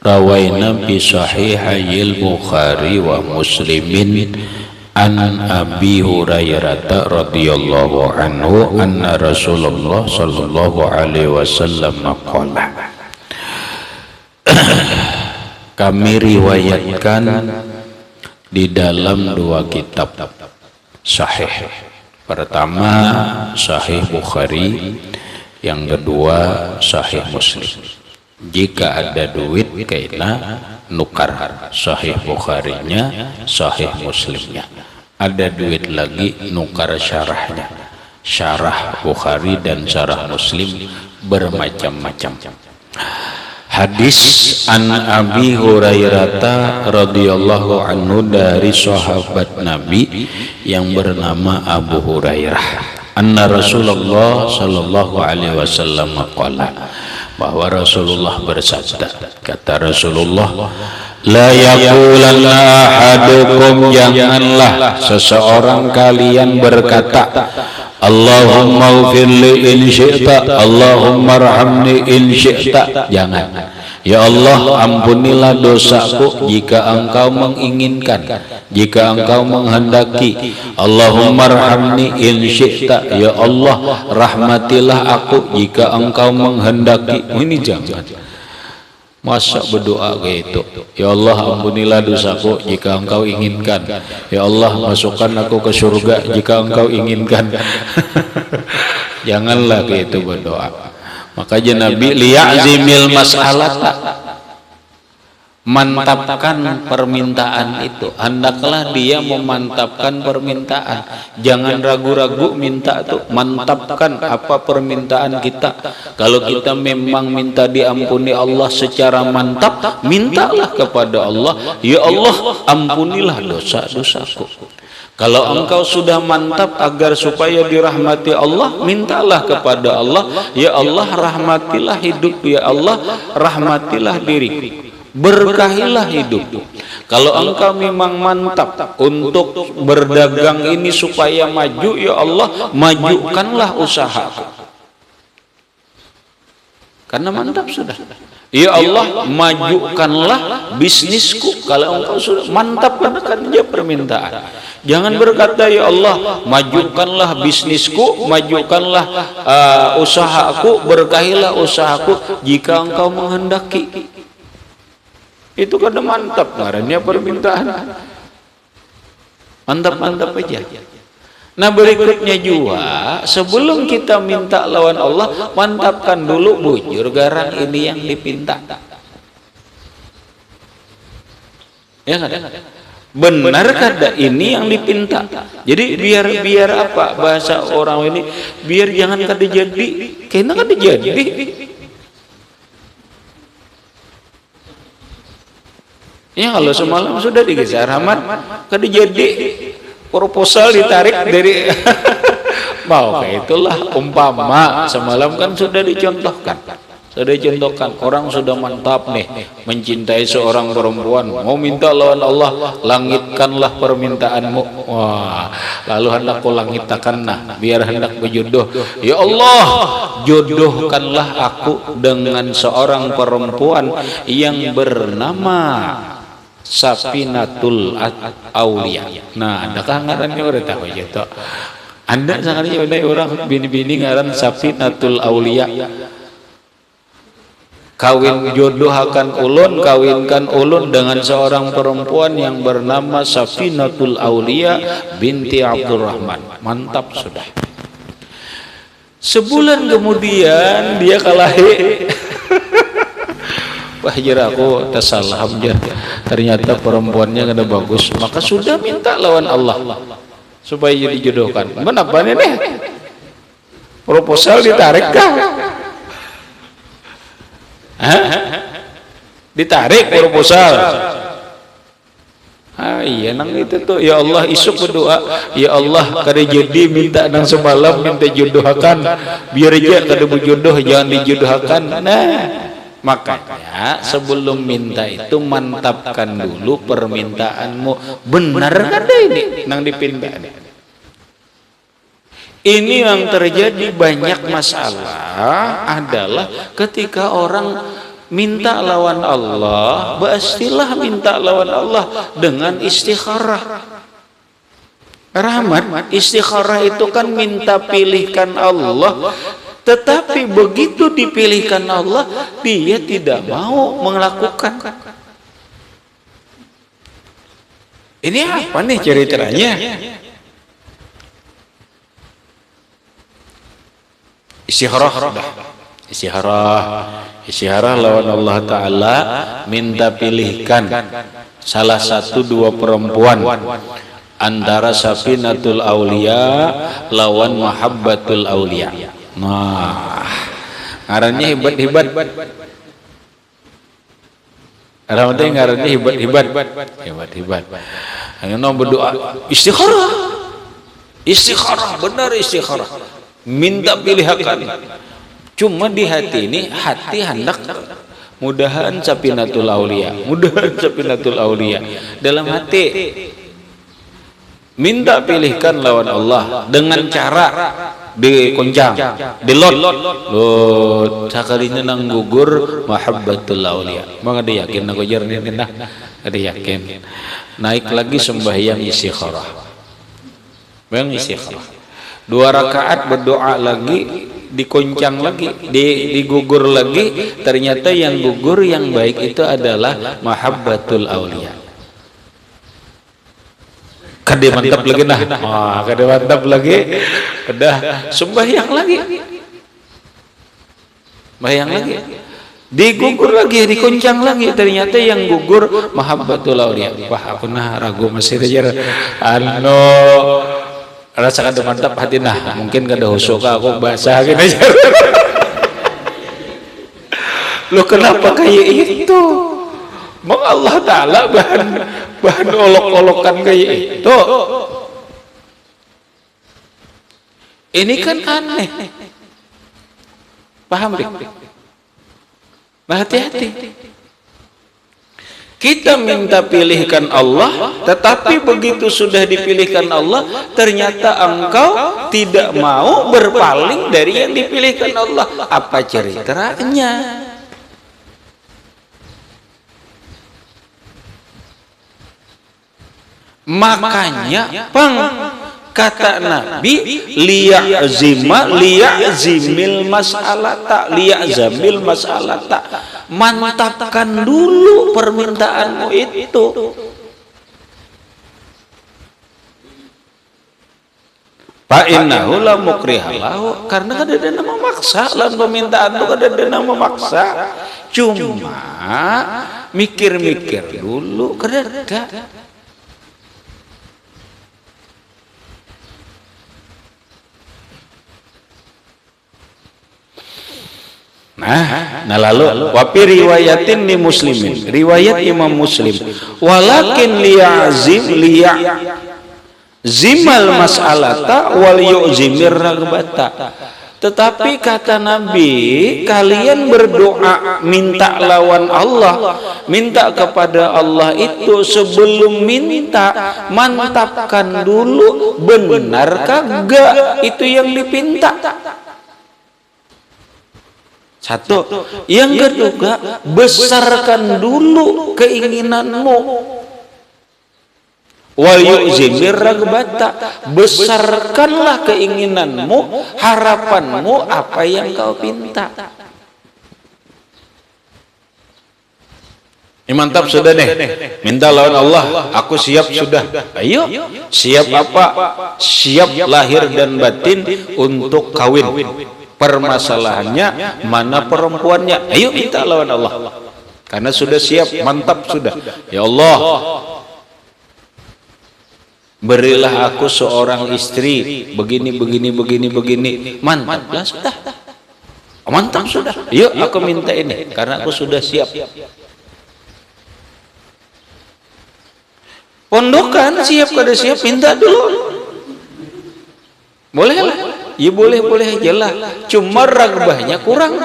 rawaina bi sahihayil Bukhari wa Muslimin an Abi Hurairah radhiyallahu anhu anna Rasulullah sallallahu alaihi wasallam qala. Kami riwayatkan di dalam dua kitab sahih. Pertama Sahih Bukhari, yang kedua Sahih Muslim. Jika ada duit kaina nukar Sahih Bukharinya, Sahih Muslimnya. Ada duit lagi nukar syarahnya. Syarah Bukhari dan syarah Muslim bermacam-macam. Hadis an Abi Hurairah radhiyallahu anhu, dari sahabat Nabi yang bernama Abu Hurairah, anna Rasulullah sallallahu alaihi wasallam qala, bahwa Rasulullah bersabda. Kata Rasulullah, la yaqulanna ahadukum, janganlah seseorang kalian berkata, Allahumma ufirli in syi'ta, Allahumma arhamni in syi'ta. Jangan. Ya Allah, ampunilah dosaku jika engkau menginginkan, jika engkau menghendaki. Allahumma arhamni in syi'ta, ya Allah, rahmatilah aku jika engkau menghendaki. Ini jangan. Masa berdoa gitu, ya Allah ampunilah dosaku jika engkau inginkan, ya Allah masukkan aku ke surga jika engkau inginkan. Janganlah gitu berdoa. Makanya Nabi liya'zimil mas'alata, mantapkan permintaan itu. Hendaklah dia memantapkan permintaan. Jangan ragu-ragu minta tuh, mantapkan apa permintaan kita. Kalau kita memang minta diampuni Allah secara mantap, mintalah kepada Allah, ya Allah ampunilah dosa-dosaku. Kalau engkau sudah mantap agar supaya dirahmati Allah, mintalah kepada Allah, ya Allah rahmatilah hidup, ya Allah rahmatilah diriku, berkahilah hidup. Kalau engkau memang mantap untuk berdagang ini supaya maju, ya Allah majukanlah usahaku, karena mantap sudah. Ya Allah majukanlah bisnisku. Kalau engkau sudah mantap, kan dia permintaan. Jangan berkata, ya Allah majukanlah bisnisku, majukanlah usahaku, berkahilah usahaku jika engkau menghendaki. Itu kada mantap, ngarannya permintaan. Mantap-mantap aja. Nah berikutnya juga, sebelum kita minta lawan Allah, mantapkan dulu bujur garang ini yang dipinta. Ya kan? Benar kada ini yang dipinta? Jadi biar apa bahasa orang ini, biar jangan kada jadi, kena kada jadi. Ya kalau semalam sudah digeser Rahmat, kada jadi, proposal ditarik dari mau kayak itulah umpama semalam kan sudah dicontohkan. Orang sudah mantap nih mencintai seorang perempuan, mau minta lawan Allah, langitkanlah permintaanmu. Wah, lalu hendak kau langitakan nah biar hendak berjodoh. Ya Allah, jodohkanlah aku dengan seorang perempuan yang bernama Safinatul Aulia. Nah, adakah ngarannya orang tahu gitu? Anda sangat ada orang bini-bini ngaran Safinatul Aulia. Kawin jodohakan ulun, kawinkan ulun dengan seorang perempuan yang bernama Safinatul Aulia binti Abdurrahman. Mantap sudah. Sebulan kemudian dia kalahi. Wah jira aku tersalam jar. Ternyata perempuannya kada bagus. Maka sudah minta lawan Allah supaya dijodohkan. Kenapa nih? Proposal ditarik kah? Ditarik proposal. Iya nang itu tuh, ya Allah isuk berdoa, ya Allah kada jadi minta nang semalam minta jodohakan, biar aja kada berjodoh jangan dijodohakan. Nah, makanya sebelum minta itu mantapkan dulu permintaanmu. Benar kada ini nang dipinta? Ini yang terjadi banyak masalah adalah ketika orang minta lawan Allah, pastilah minta lawan Allah dengan istikharah. Rahmat, istikharah itu kan minta pilihkan Allah, tetapi begitu dipilihkan Allah, dia tidak mau melakukan. Ini apa nih ceritanya? Istikharah lawan Allah Ta'ala, minta pilihkan salah satu dua perempuan antara Safinatul Aulia lawan Mahabbatul Aulia. Nah, ngarannya hebat-hebat. Ngarannya hebat-hebat. Hanya berdoa istikharah, benar istikharah. Minta pilihakan. Cuma di hati ini, hati hendak mudahan Safinatul Aulia. Dalam hati minta pilihkan lawan Allah dengan cara dikoncang, dilot, sakalinya nang gugur Mahabbatul Aulia. Maka dia yakin aku jarang ini, ada yakin. Naik lagi sembahyang istikharah. Dua rakaat berdoa lagi, dikoncang lagi, digugur lagi. Ternyata yang gugur yang baik itu adalah Mahabbatul Aulia. Kade mantap lagi nah. Kade mantap lagi. Udah sembahyang lagi. Digugur lagi, dikoncang lagi. Ternyata yang gugur Mahabbatul Aulia. Wah, aku nah ragu masih aja. Rasa kada mantap hati nah. Mungkin kada husuka aku bahasa gini aja. Lu kenapa kayak itu? Bang Allah Ta'ala bahan olok-olokan kayak itu. Ini kan aneh. Paham dik? Nah, hati-hati. Kita minta pilihkan Allah, tetapi begitu sudah dipilihkan Allah, ternyata engkau tidak mau berpaling dari yang dipilihkan Allah. Apa ceritanya? Makanya kata Nabi liya'zimil mas'alata, mantapkan dulu permintaanmu itu. Fa innahu la mukrihalahu, karena kada ada nama maksa lan permintaan itu kada ada nama maksa. Cuma mikir-mikir dulu kada ada. Nah lalu wapi riwayatin li muslimin, riwayat Imam Muslim, walakin zimal mas'alata wal yu'zimir ragbata. Tetapi kata Nabi, kalian berdoa minta lawan Allah, minta kepada Allah itu sebelum minta mantapkan dulu, benarkah enggak itu yang dipinta. Satu, yang kedua, besarkan dulu keinginanmu. Wal yu'zimir ragbata, besarkanlah keinginanmu, harapanmu, apa yang kau pinta. Mantap sudah nih, minta lawan Allah, aku siap sudah. Ayo, siap apa? Siap lahir dan batin untuk kawin. Permasalahannya mana perempuannya? Ayo minta lawan Allah. Karena sudah siap, mantap sudah. Ya Allah, berilah aku seorang istri begini. Mantaplah sudah. Mantap sudah. Yuk aku minta ini karena aku sudah siap. Pondokan siap kada siap, minta dulu. Boleh lah. Ya boleh aja lah. Cuma ragbahnya kurang.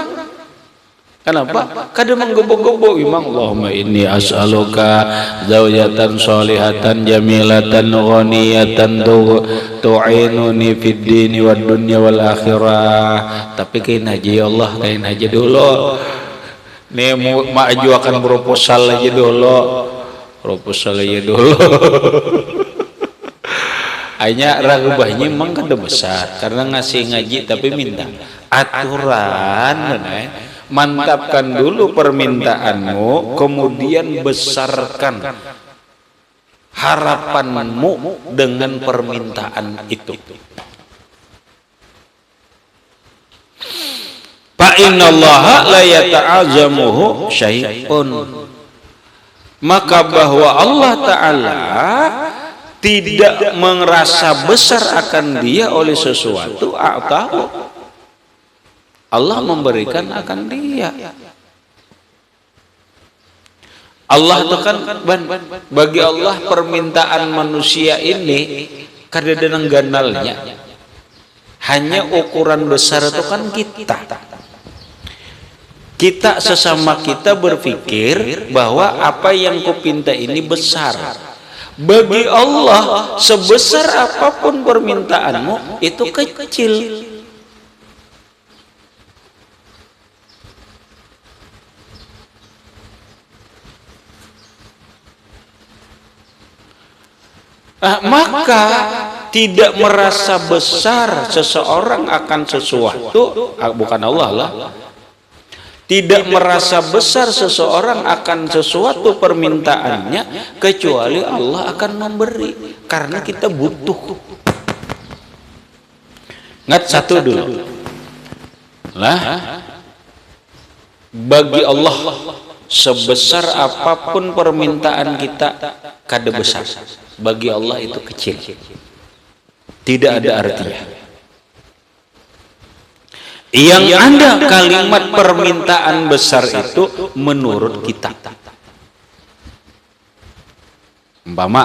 Kenapa? Kadang menggobo-gobo. Imam Allahumma inni as'aluka zaujatan sholihatan jamilatan ghaniyatan tu'inuni fid dini wad dunya wal akhirah. Tapi kain haji ya Allah, kain haji dulu. Nih mau maju akan proposal aja dulu. Proposal aja dulu. Hanya ragubahnya memang kada besar karena ngasih ngaji tapi minta aturan, mantapkan dulu permintaanmu, kemudian besarkan harapanmu dengan permintaan itu. Fa innallaha la yata'azamuhu syai'un. Maka bahwa Allah Ta'ala tidak merasa besar akan dia oleh sesuatu atau Allah memberikan akan dia. Allah itu kan bagi Allah permintaan manusia ini kada ada ganalnya. Hanya ukuran besar itu kan kita. Kita sesama kita berpikir bahwa apa yang kupinta ini besar. Bagi Allah sebesar apapun permintaanmu itu kecil. Maka tidak merasa besar seseorang akan sesuatu, bukan Allah lah. Tidak merasa besar seseorang akan sesuatu permintaannya kecuali Allah akan memberi karena kita butuh. Ingat satu dulu. Bagi Allah sebesar apapun permintaan kita kada besar. Bagi Allah itu kecil. Tidak ada artinya. Yang ada kalimat permintaan besar itu menurut kita. Umpama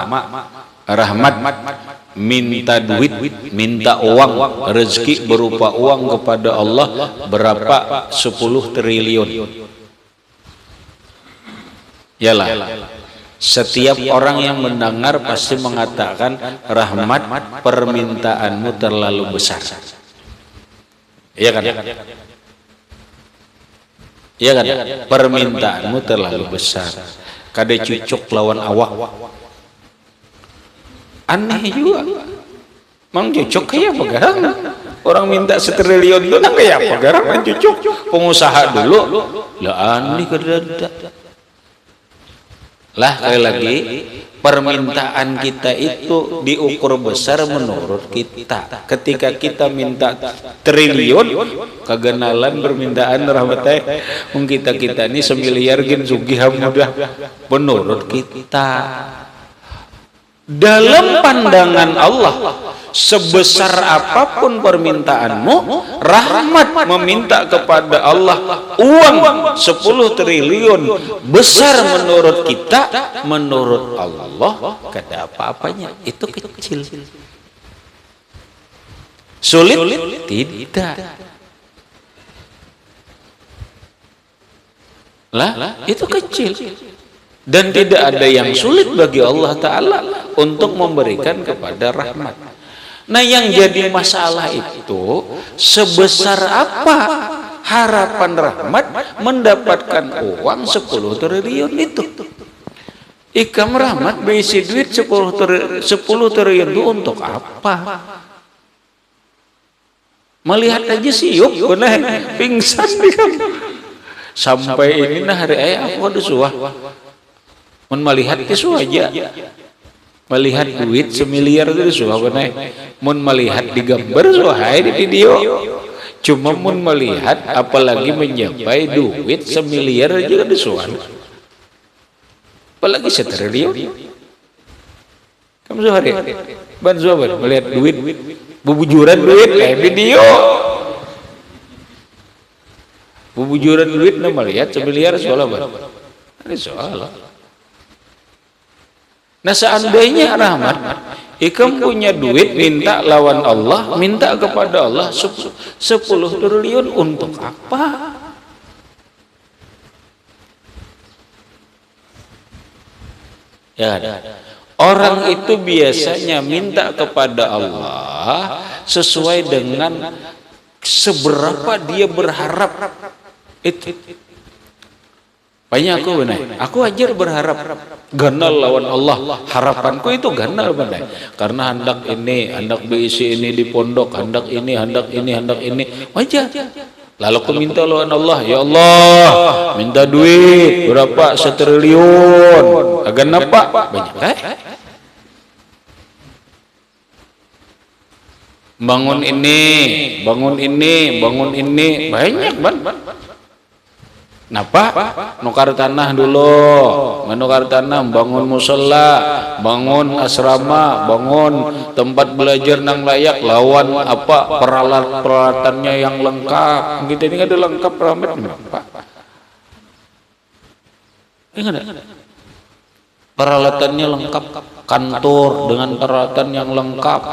Rahmat minta duit, minta uang, rezeki berupa uang kepada Allah berapa 10 triliun. Yalah. Setiap orang yang mendengar pasti mengatakan, Rahmat, permintaanmu terlalu besar. Iya kan? Iya kan? Permintaanmu terlalu besar. Kada cucuk lawan awak. Aneh juga. Mang cucuk kayak apa garang? Orang minta 1 triliun itu nang kayak apa garang? Mang cucuk. Pengusaha dulu. Lah aneh kada. Lah sekali lagi permintaan kita itu diukur besar menurut kita. Ketika kita minta triliun, kegenalan permintaan rahmatnya kita ini 1 miliar gen sugih mudah menurut kita. Dalam pandangan Allah, sebesar apapun permintaanmu, Rahmat meminta kepada Allah uang 10 triliun besar menurut kita, menurut Allah kada apa-apanya, itu kecil. Sulit? Tidak. Lah, itu kecil. Dan tidak ada yang sulit bagi Allah Ta'ala untuk memberikan kepada rahmat. Nah, yang jadi masalah itu sebesar apa harapan rahmat mendapatkan uang 10 triliun itu. Ikam rahmat berisi duit 10 triliun itu untuk apa? Melihat aja siup, pingsan sampai ini nah hari ayah aku ada suah. Melihat itu aja, melihat duit 1 miliar itu suah benar. Mun melihat di gambar suah di video, cuma mun melihat apalagi mencapai duit 1 miliar aja kan suah. Apalagi 1 triliun. Kamu suah deh, ban suah melihat duit, bubujuran duit kayak video. Bubujuran duit nah melihat 1 miliar soal apa? Ini soal. Nah, seandainya rahmat, ikam punya duit minta lawan Allah, minta kepada Allah 10 triliun untuk apa? Ya, orang itu biasanya minta kepada Allah sesuai dengan seberapa dia berharap itu. Banyak aku benar. Aku ajar berharap ganal lawan Allah. Harapanku itu ganal benar. Karena hendak berisi ini di pondok, hendak ini. Wajar. Lalu aku minta lawan Allah, ya Allah, minta duit berapa 1 triliun. Agak nampak banyak. Bangun ini, banyak napa? Nukar tanah dulu, menukar tanah, bangun musola, bangun asrama, bangun tempat belajar nang layak, lawan apa peralatannya yang lengkap. Kita ini ada lengkap peralatannya, Pak. Ingat ada? Peralatannya lengkap, kantor dengan peralatan yang lengkap.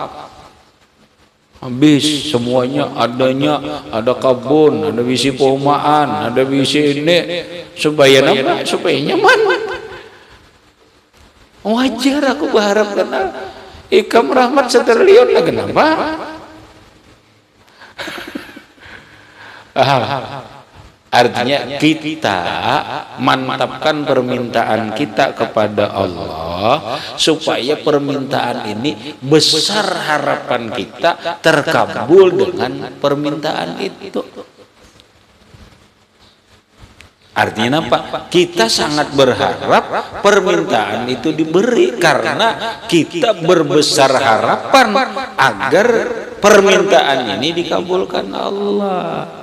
Habis semuanya adanya, ada kabun, ada bisi pomaan, ada bisi ini, supaya apa? Supaya nyaman. Wajar aku berharap kenal Ikam Rahmat 1 triliun lah, kenapa? Artinya kita mantapkan permintaan kita kepada Allah supaya permintaan ini besar harapan kita terkabul dengan permintaan itu. Artinya apa? Kita sangat berharap permintaan itu diberi karena kita berbesar harapan agar permintaan ini dikabulkan Allah.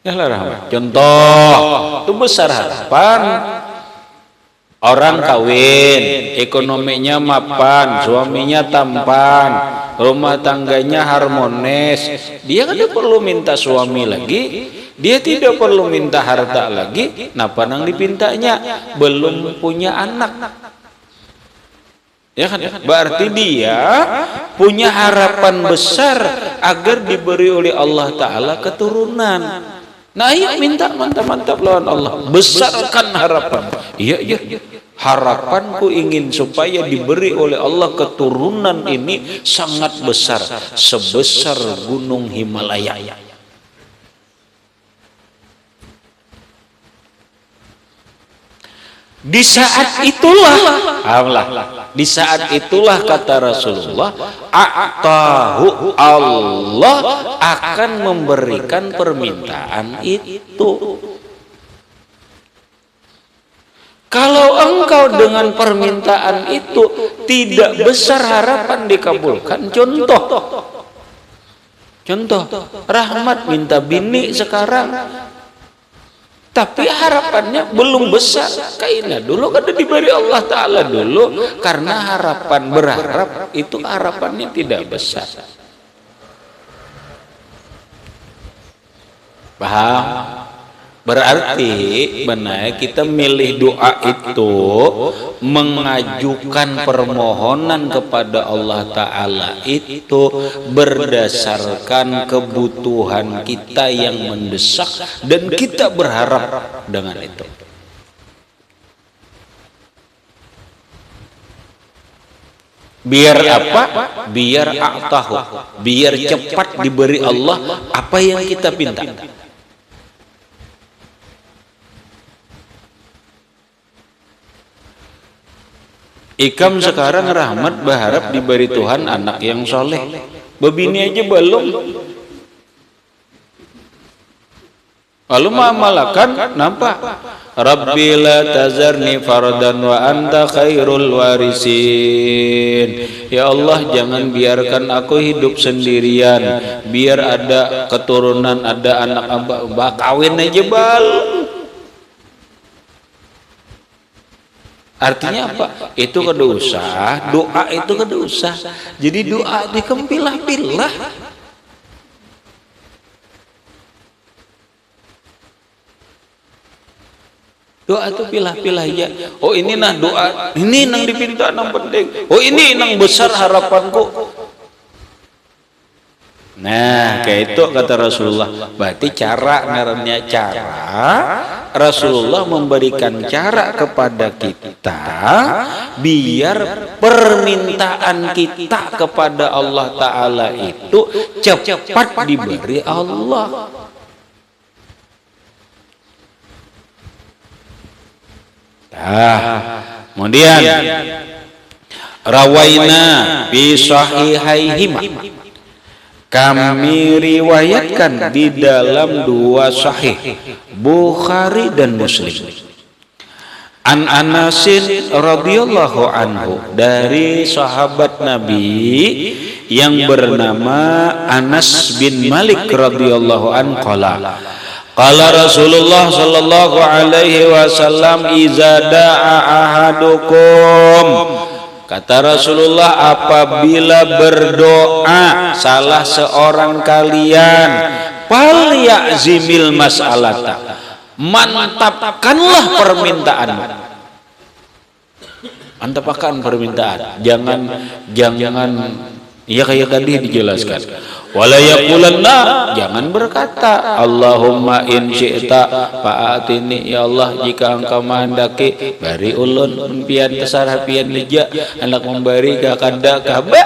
Ya lah, contoh itu besar harapan orang kawin, ekonominya mapan, suaminya tampan, rumah tangganya harmonis. Dia kan tidak perlu minta suami lagi, dia tidak perlu minta harta lagi. Napa nang dipintanya? Belum punya anak. Ya kan? Berarti dia punya harapan besar agar diberi oleh Allah Ta'ala keturunan. Nah, ayo minta mantap-mantap lawan Allah, besarkan harapan. Iya, harapanku ingin supaya diberi oleh Allah keturunan ini sangat besar, sebesar gunung Himalaya. Di saat itulah kata Rasulullah, a'tahu, Allah akan memberikan permintaan itu. Kalau engkau dengan permintaan itu tidak besar harapan dikabulkan, contoh Rahmat minta bini sekarang, tapi harapannya belum besar. Kayaknya dulu kan diberi Allah Ta'ala dulu, karena berharap itu harapannya tidak besar. Paham? Berarti benar kita milih doa itu mengajukan permohonan kepada Allah Ta'ala itu berdasarkan kebutuhan kita yang mendesak dan kita berharap dengan itu. Biar apa? Biar a'tahu, biar cepat diberi Allah apa yang kita pinta. Ikam sekarang Rahmat berharap diberi Tuhan anak yang soleh, bebini aja belum. Lalu mengamalkan, nampak? Rabbi la tazarni fardan wa anta khairul warisin. Ya Allah, jangan biarkan aku hidup sendirian, biar ada keturunan, ada anak abah, kawin aja belum. Artinya apa? Itu kedosa, doa itu kedosa. Jadi doa dikempilah-pilah. Doa itu pilah-pilah ya. Oh ini nah doa, ini nang dipinta nang penting. Oh ini nang besar harapanku. Nah, kayak itu kata Rasulullah. Berarti ngarannya cara Rasulullah memberikan cara kepada kita biar permintaan kita kepada Allah Ta'ala itu cepat diberi Allah. Kemudian rawaina bi sahihaihima, kami riwayatkan di dalam dua sahih Bukhari dan Muslim. An Anasin radhiyallahu anhu, dari sahabat Nabi yang bernama Anas bin Malik radhiyallahu anhu, qala Rasulullah sallallahu alaihi wasallam, iza da'a ahadukum, kata Rasulullah, apabila berdoa salah seorang kalian, fal ya'zimil mas'alata, mantapkanlah permintaan. Mantapkan permintaan. Jangan ya kayak tadi dijelaskan. Wala yaqulanna, jangan berkata Allahumma in syi'ta fa'atini, ya Allah jika engkau menghendaki bari ulun pian tasarah pian leja anak memberi ka kada kaba.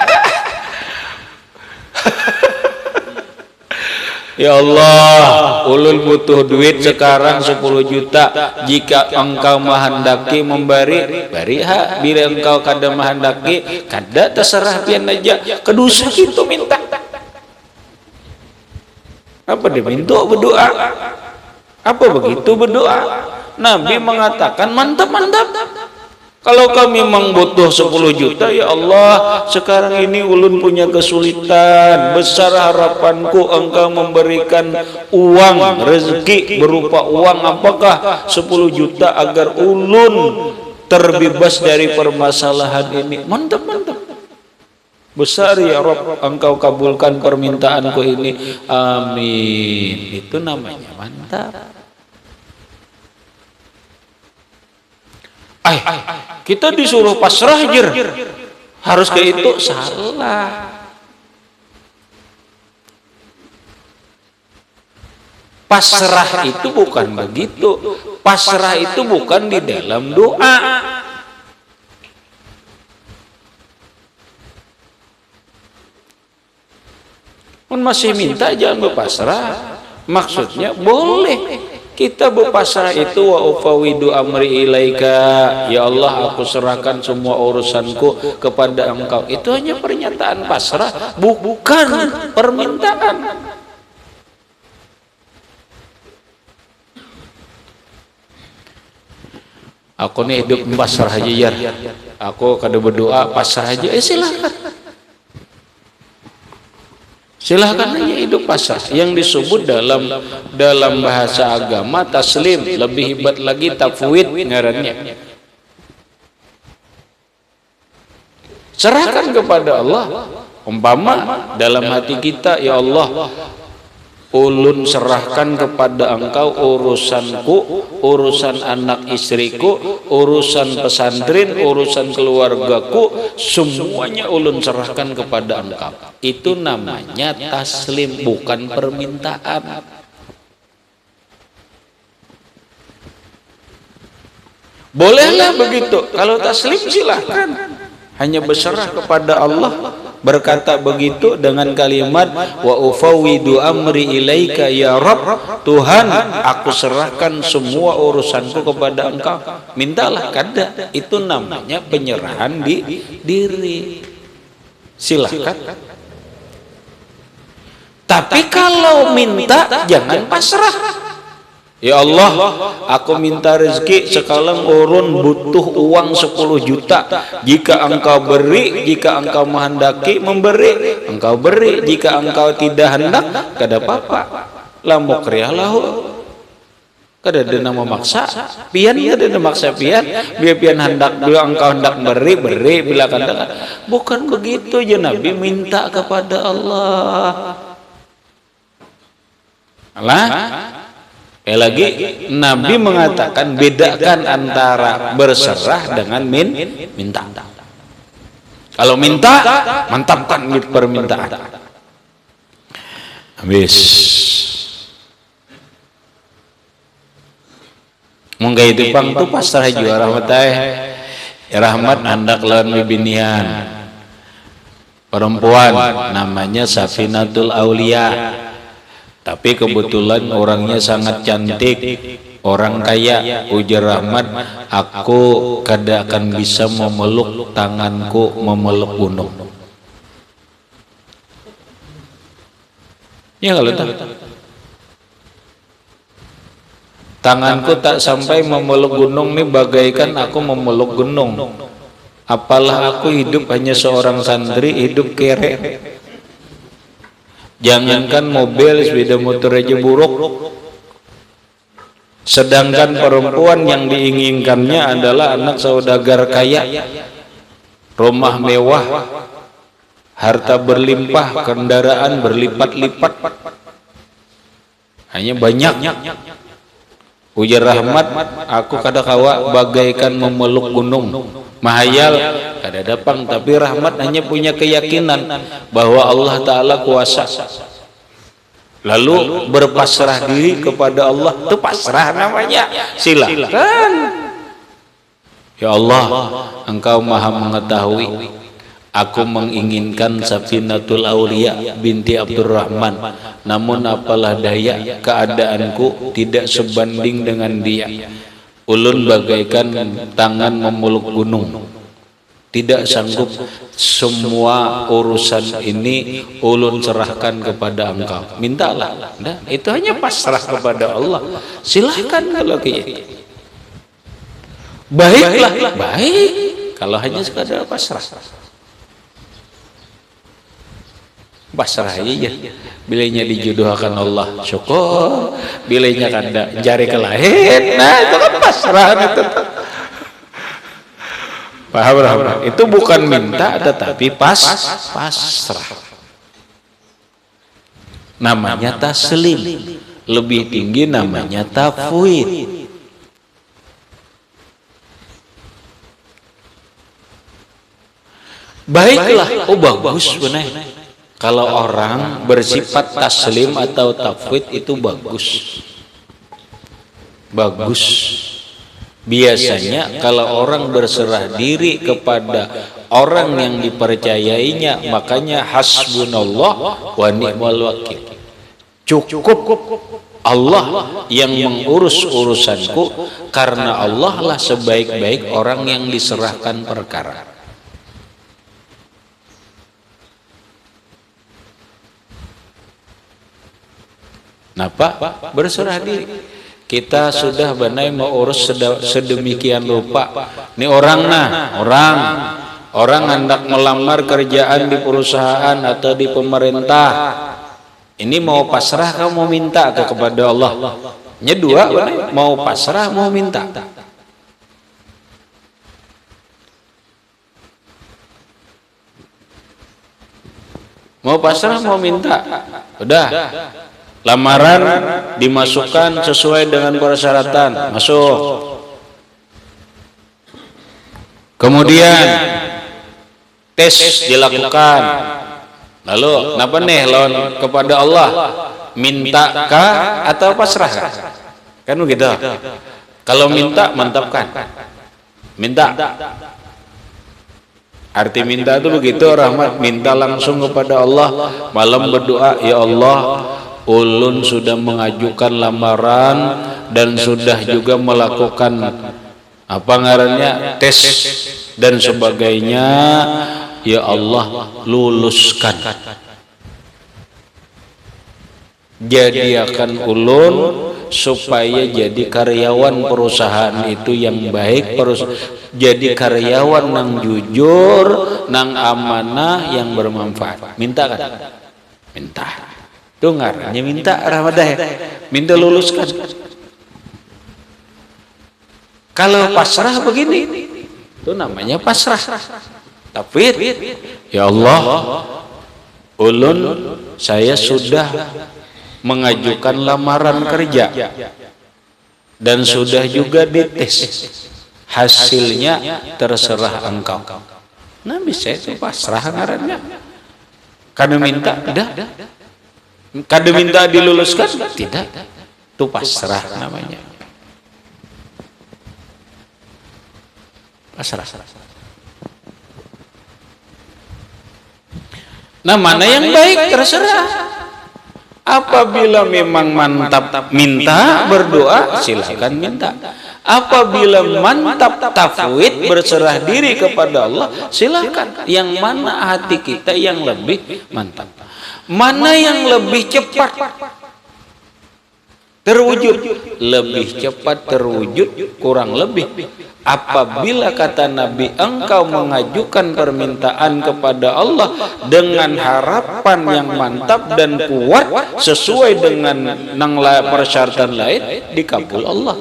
Ya Allah, ulun butuh duit sekarang 10 juta. Jika engkau menghendaki memberi, bariha. Bila engkau kada menghendaki, kada terserah pian aja. Kedusa gitu minta. Apa diminta berdoa? Apa begitu berdoa? Nabi mengatakan mantap. Kalau kami memang butuh 10 juta, ya Allah, sekarang ini ulun punya kesulitan, besar harapanku engkau memberikan uang, rezeki berupa uang, apakah 10 juta agar ulun terbebas dari permasalahan ini. Mantap. Besar ya Rabb, engkau kabulkan permintaanku ini. Amin. Itu namanya mantap. Kita disuruh pasrah jer, harus kayak itu, salah. Pasrah itu bukan begitu. Pasrah itu bukan di dalam doa. Masih minta jangan berpasrah. Maksudnya boleh kita berpasrah itu, wa ufawidu amri ilaika, ya Allah aku serahkan semua urusanku kepada engkau. Itu hanya pernyataan pasrah, bukan permintaan. Aku nih hidup pasrah aja ya. Aku kada berdoa pasrah aja. Silahkan aja hidup pasrah. Yang disebut dalam bahasa agama taslim, lebih hebat lagi tafwid ngarannya. Serahkan kepada Allah. Umpama dalam hati kita, ya Allah, ulun serahkan kepada engkau urusanku, urusan anak istriku, urusan pesantren, urusan keluargaku, semuanya ulun serahkan kepada engkau. Itu namanya taslim, bukan permintaan. Bolehlah begitu. Kalau taslim silahkan, hanya berserah kepada Allah. Berkata begitu dengan kalimat wa ufawwidu amri ilaika ya Rabb, Tuhan aku serahkan semua urusanku kepada engkau. Mintalah, kada. Itu namanya penyerahan diri. Silahkan. Tapi kalau minta jangan pasrah. Ya Allah, aku minta rezeki sekarang urun butuh uang 10 juta. Jika engkau beri, jika engkau menghendaki memberi, engkau beri. Jika engkau tidak hendak, kada apa-apa. La mukrihalahu. Kada ada nama maksa. Pian ada nama maksa pian. Bila pian hendak, bila engkau hendak beri. Bila kada, bukan begitu ya Nabi minta kepada Allah. Lagi Nabi mengatakan bedakan antara berserah dengan minta. Kalau minta, mantapkan permintaan. Habis. Mungkin itu pang tu pasrah juga rahmat hendak lawan bibinian. Perempuan namanya Safinatul Aulia. Tapi kebetulan orangnya sangat cantik, orang kaya. Ujar Rahmat, aku kada akan bisa memeluk tanganku memeluk gunung. Ya kalau tak, tanganku tak sampai memeluk gunung nih, bagaikan aku memeluk gunung. Apalah aku hidup hanya seorang santri, hidup kere. Jangankan mobil, sepeda motor aja buruk. Sedangkan perempuan yang diinginkannya adalah anak saudagar kaya, rumah mewah, harta berlimpah, kendaraan berlipat-lipat, hanya banyak. Ujar Rahmat, aku kada kawa bagaikan memeluk gunung. Mahayal kada dapang, tapi Rahmat hanya punya keyakinan bahwa Allah Ta'ala kuasa. Lalu berpasrah diri kepada Allah. Itu pasrah namanya. Silakan. Ya Allah, Engkau maha mengetahui. Aku menginginkan Safinatul Aulia binti Abdurrahman, namun apalah daya, keadaanku tidak sebanding dengan dia. Ulun bagaikan tangan memeluk gunung, tidak sanggup. Semua urusan ini ulun serahkan kepada Engkau. Mintalah. Nah, itu hanya pasrah kepada Allah. Silahkan kalau gitu. Baiklah, baik. Kalau hanya sekadar pasrah. Pasrah aja. Bilanya dijodohkan Allah, syukur. Bilanya kada jari kelahin, nah itu kan pasrah itu. Paham? Itu bukan minta, tetapi pasrah. Namanya taslim. Lebih tinggi namanya tafwid. Baiklah, oh bagus benar. Kalau orang bersifat taslim atau tafwid itu bagus. Bagus. Biasanya kalau orang berserah diri kepada orang yang dipercayainya, makanya hasbunallah wa ni'mal wakil. Cukup Allah yang mengurus urusanku, karena Allah lah sebaik-baik orang yang diserahkan perkara. Napa? Berserah diri. Kita sudah banai mau urus sedemikian rupa. Ini orang hendak melamar kerjaan di perusahaan atau di pemerintah. Ini mau pasrah, kamu mau minta kepada Allah. Dua, mau pasrah, mau minta. Mau pasrah, mau minta. Udah. Lamaran dimasukkan sesuai dengan persyaratan, masuk. Kemudian tes dilakukan. Lalu kenapa nih lawan kepada Allah? Mintakah atau pasrah? Kan begitu. Kalau minta, mantapkan. Minta. Arti minta itu begitu, Rahmat. Minta langsung kepada Allah. Malam berdoa, ya Allah, ulun sudah mengajukan lamaran dan sudah juga melakukan apa ngarannya tes dan sebagainya. Ya Allah, luluskan. Jadikan ulun supaya jadi karyawan perusahaan itu yang baik, jadi karyawan nang jujur, nang amanah, yang bermanfaat. Minta kan? Minta. Dengar, minta Rahmadah, minta luluskan. Kalau pasrah begini, itu namanya pasrah. Tapi ya Allah, ulun saya sudah mengajukan lamaran kerja dan sudah juga dites, hasilnya terserah Engkau. Nah bisa itu pasrah ngarannya. Karena minta, tidak. Kada minta diluluskan, tidak. Itu pasrah namanya. Pasrah. Nah, mana yang baik terserah. Apabila memang mantap minta berdoa, silakan minta. Apabila mantap tafwid berserah diri kepada Allah, silakan. Yang mana hati kita yang lebih mantap? Mana yang lebih cepat terwujud? Lebih cepat terwujud kurang lebih apabila kata Nabi engkau mengajukan permintaan kepada Allah dengan harapan yang mantap dan kuat sesuai dengan persyaratan lain, dikabul Allah.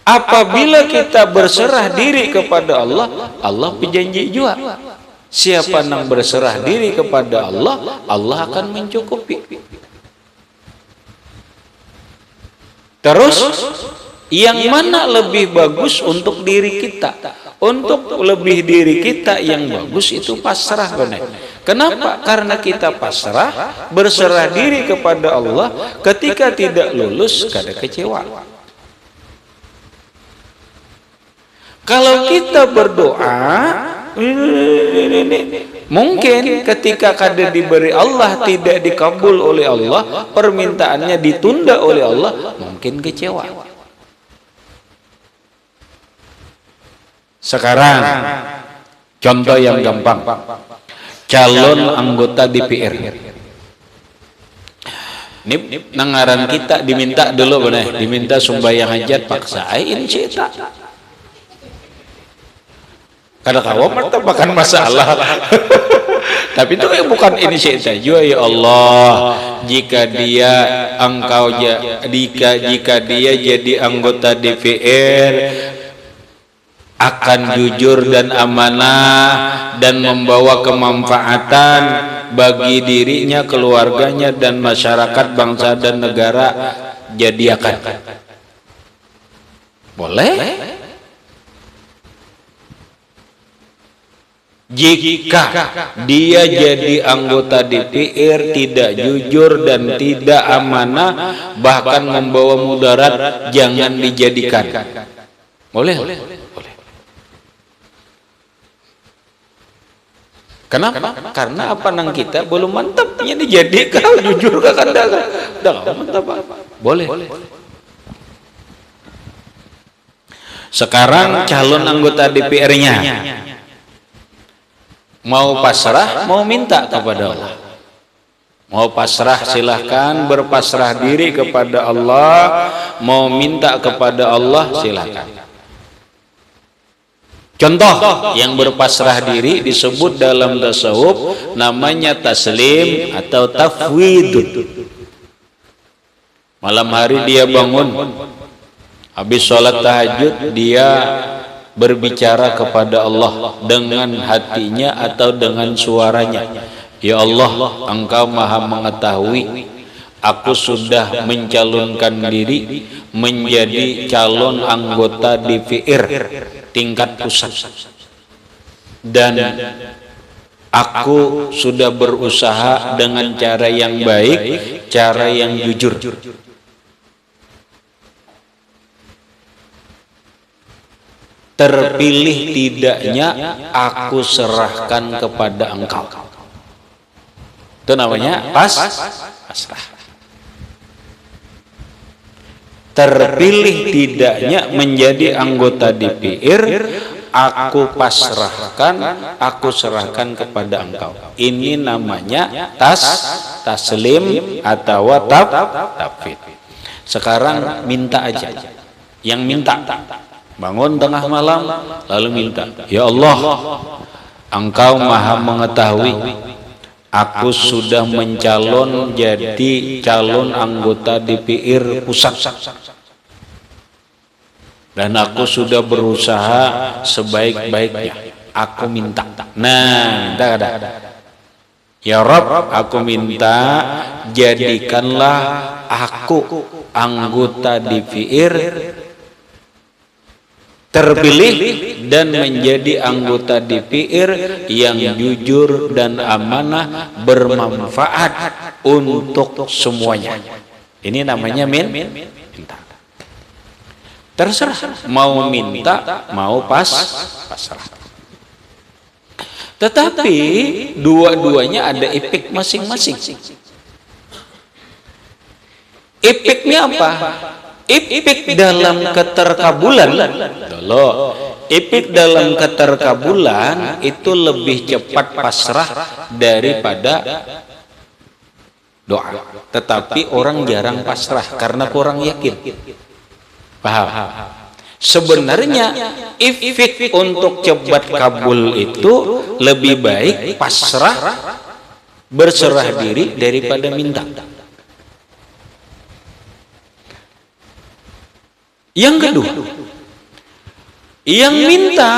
Apabila kita berserah diri kepada Allah, Allah berjanji juga, siapa yang berserah diri kepada Allah, Allah akan mencukupi. Terus yang mana lebih bagus untuk diri kita? Untuk lebih diri kita yang bagus itu pasrah, benar. Kenapa? Karena kita pasrah, berserah diri kepada Allah. Ketika tidak lulus, kada kecewa. Kalau kita berdoa, mungkin ketika kada diberi Allah, tidak dikabul oleh Allah, permintaannya ditunda oleh Allah, mungkin kecewa. Sekarang contoh yang gampang, calon anggota DPR. Ini nangaran kita diminta dulu, benar, diminta sumbayang hajat, paksa ini cerita. Kada kawa martabakan masalah. Tapi itu bukan inisiatif juga, ya Allah, jika dia jadi anggota DPR akan jujur dan amanah dan membawa kemanfaatan bagi dirinya, keluarganya dan masyarakat, bangsa dan negara, jadi akan boleh. Jika dia jadi anggota DPR tidak jujur dan tidak amanah, bahkan membawa mudarat, jangan dijadikan. Boleh? Boleh. Kenapa? Karena apa nang kita belum mantapnya dijadikan, jujur ke kandakan. Dah mantap. Boleh. Sekarang calon anggota DPR-nya mau pasrah, mau minta kepada Allah. Mau pasrah silahkan, berpasrah diri kepada Allah. Mau minta kepada Allah silahkan. Contoh yang berpasrah diri disebut dalam tasawuf namanya taslim atau tafwid. Malam hari dia bangun, habis sholat tahajud dia berbicara kepada Allah dengan hatinya atau dengan suaranya. Ya Allah, Engkau Maha mengetahui, aku sudah mencalonkan diri menjadi calon anggota DPR tingkat pusat, dan aku sudah berusaha dengan cara yang baik, cara yang jujur. Terpilih tidaknya aku serahkan kepada Engkau. Itu namanya pasrah. Terpilih tidaknya menjadi anggota DPR, aku pasrahkan, aku serahkan kepada Engkau. Ini namanya taslim atau tafwid. Sekarang minta aja. Yang minta bangun tengah malam lalu minta, ya Allah, Engkau Maha mengetahui, aku sudah mencalon jadi calon anggota DPR pusat, dan aku sudah berusaha sebaik-baiknya. Aku minta. Nah, minta ada. Ya Rabb, aku minta jadikanlah aku anggota DPR terpilih dan menjadi anggota DPR yang jujur dan amanah, bermanfaat untuk semuanya. Ini namanya minta. Terserah mau minta, mau pasrah. Tetapi dua-duanya ada efek masing-masing. Efeknya apa? Efek dalam keterkabulan. Efek dalam keterkabulan itu lebih cepat pasrah daripada doa. Tetapi orang jarang pasrah karena kurang yakin. Paham? Sebenarnya efek untuk cepat kabul itu lebih baik pasrah, berserah diri daripada minta. Yang kedua, yang minta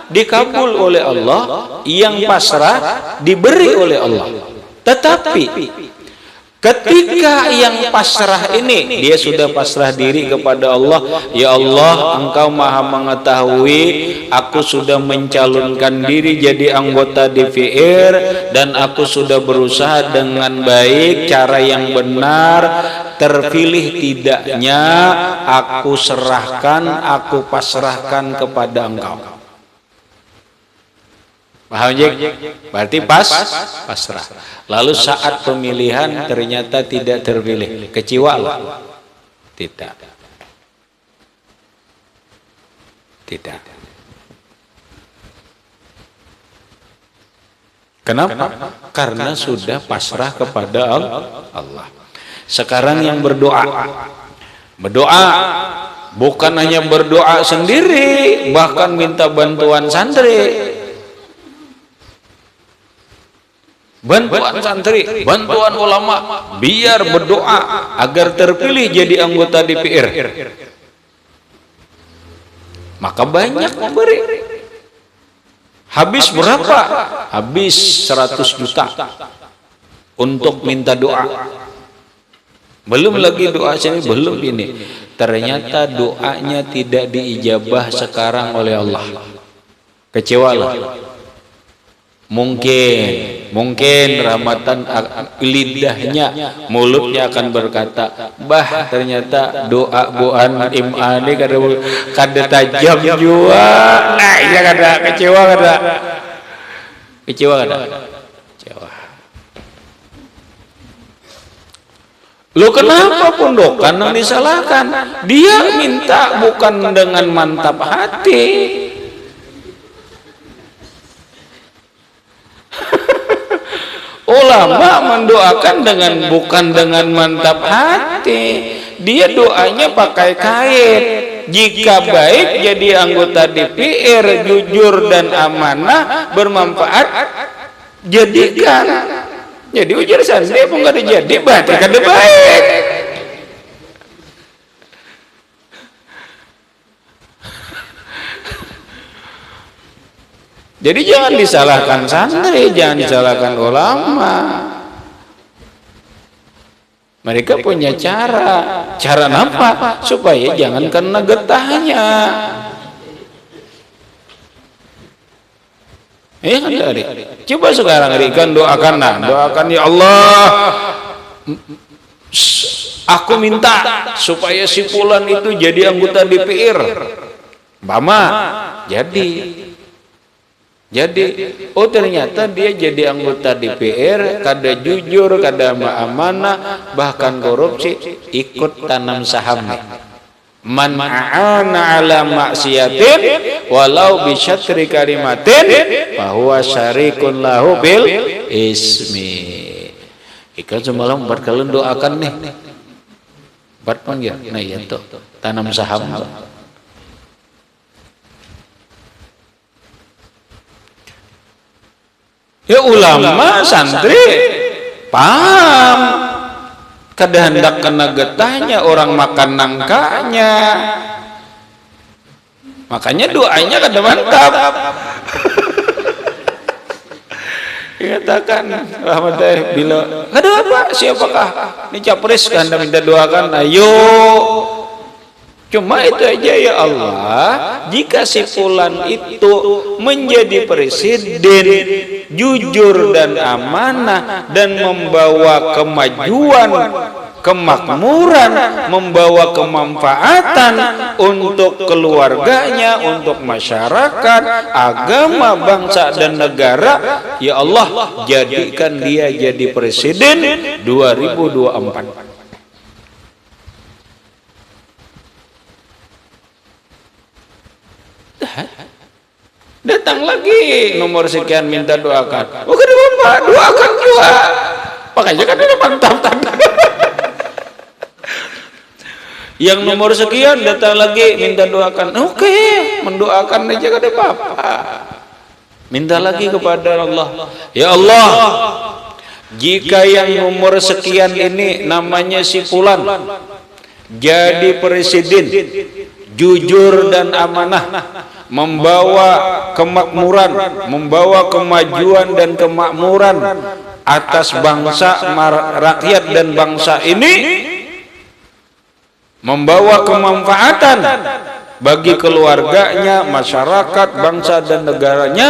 dikabul oleh Allah, yang pasrah diberi oleh Allah. Tetapi ketika yang pasrah ini, dia sudah pasrah diri kepada Allah. Ya Allah, Engkau maha mengetahui, aku sudah mencalonkan diri jadi anggota DPR, dan aku sudah berusaha dengan baik, cara yang benar. Terpilih tidaknya, aku serahkan, aku pasrahkan kepada Engkau. Paham, Jek? Berarti pasrah. Lalu saat pemilihan ternyata tidak terpilih, kecewa lah? Tidak. Kenapa? Karena sudah pasrah kepada Allah. Sekarang yang berdoa bukan hanya berdoa sendiri, bahkan minta bantuan santri. Bantuan ulama, biar berdoa agar terpilih jadi anggota DPR. Maka banyak memberi. Habis berapa? Habis 100 juta untuk minta doa. Belum lagi doa sini, belum ini. Ternyata doanya tidak diijabah sekarang oleh Allah. Kecewalah. Mungkin rahmatan lidahnya, mulutnya akan berkata, bah ternyata doa buan imani kada tajam jua. Nah, iya kada kecewa. Lo kenapa pondokan yang disalahkan? Dia minta bukan dengan mantap hati. Ulama mendoakan bukan dengan mantap hati. Dia doanya pakai kait. Jika baik jadi anggota DPR, jujur dan amanah, bermanfaat, jadikan. Jadi ujar santri pun gak jadi, berarti kada baik. Jadi jangan disalahkan santri, jangan disalahkan ulama. Mereka punya cara apa? Supaya jangan kena getahnya. Ya kan dari. Coba sekarang doakan ya Allah, aku minta supaya si fulan itu jadi anggota DPR. Bama jadi oh ternyata dia jadi anggota DPR, kada jujur, kada amanah, bahkan korupsi, ikut tanam saham. Man a'ana ala maksiatin walau bi syatri kalimatin bahwa syarikun lahu bil ismi. Ikan semalam berkali doakan nih. Bat panggil. Nah ya tuh tanam saham. Ya ulama santri paham. Kada hendak kena getahnya orang makan nangkanya. Makanya doanya kada mantap. Dikatakan rahmatullah bila kada apa, siapakah ini capres Anda minta doakan, ayo. Cuma itu aja ya Allah, jika si fulan itu menjadi presiden, jujur dan amanah, dan membawa kemajuan, kemakmuran, membawa kemanfaatan untuk keluarganya, untuk masyarakat, agama, bangsa dan negara, ya Allah jadikan dia jadi presiden 2024. Datang lagi nomor sekian minta doakan. Oh, kedua Bapak doakan juga. Makanya kan ini mantap. Yang nomor sekian datang lagi minta doakan. Oke, mendoakan aja kada apa-apa. Minta lagi kepada Allah. Ya Allah, jika yang nomor sekian ini namanya si fulan jadi presiden, jujur dan amanah, membawa kemakmuran, membawa kemajuan dan kemakmuran atas bangsa, rakyat dan bangsa ini, membawa kemanfaatan bagi keluarganya, masyarakat, bangsa dan negaranya,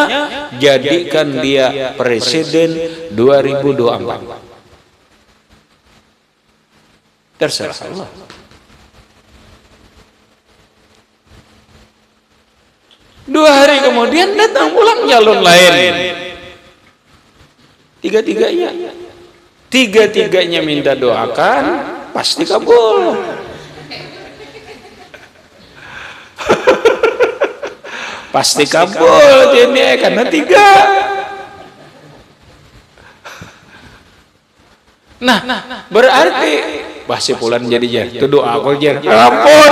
jadikan dia presiden 2024. Terserah Allah. Dua hari kemudian datang pulang calon lain. Tiga-tiganya minta doakan, pasti kabul. Pasti kabul ini karena tiga. Nah, berarti pasti pulang jadi jar. Itu doa aku jar. Ampun.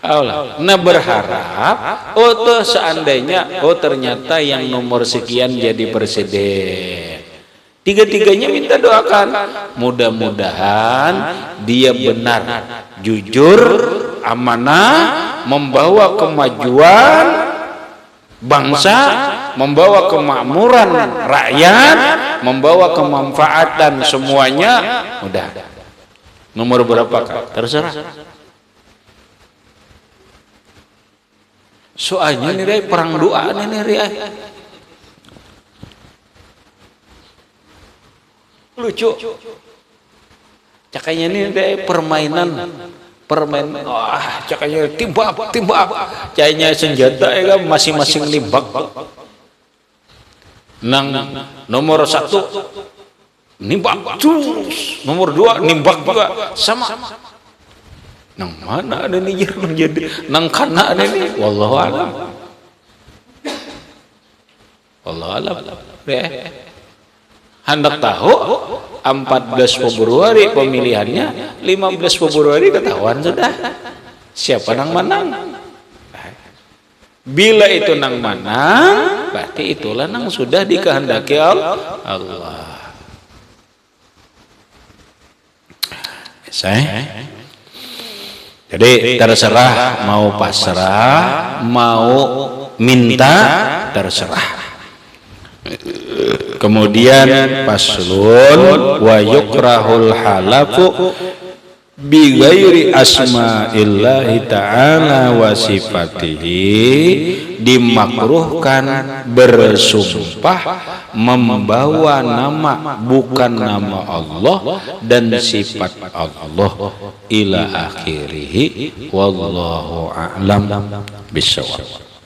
Allah. Nah, berharap tuh seandainya ternyata yang nomor sekian jadi presiden. Tiga-tiganya minta doakan. Mudah-mudahan dia benar, jujur, amanah, membawa kemajuan bangsa, membawa kemakmuran rakyat, membawa kemanfaatan semuanya. Udah. Nomor berapa Kak? Terserah. Soalnya nih perang doa nih lucu. Cakanya nih permainan. Wah, cakanya timbak. Cakanya senjata ya kan masing-masing nimbak. Nang nomor 1 nimbak, nomor 2 nimbak juga sama. Nang mana ada nih jadi nang kana ada nih, wallahu alam. Hendak tahu 14 Februari pemilihannya, 15 Februari ketahuan sudah siapa nang menang. Bila itu nang menang, berarti itulah nang sudah dikehendaki Allah. Jadi terserah, mau pasrah, mau minta, terserah. Kemudian paslun wa yukrahul halafu bi ghairi asma'illahi ta'ala wa sifatihi, dimakruhkan bersumpah membawa nama bukan nama Allah dan sifat Allah ila akhirih, wallahu a'lam bishawab.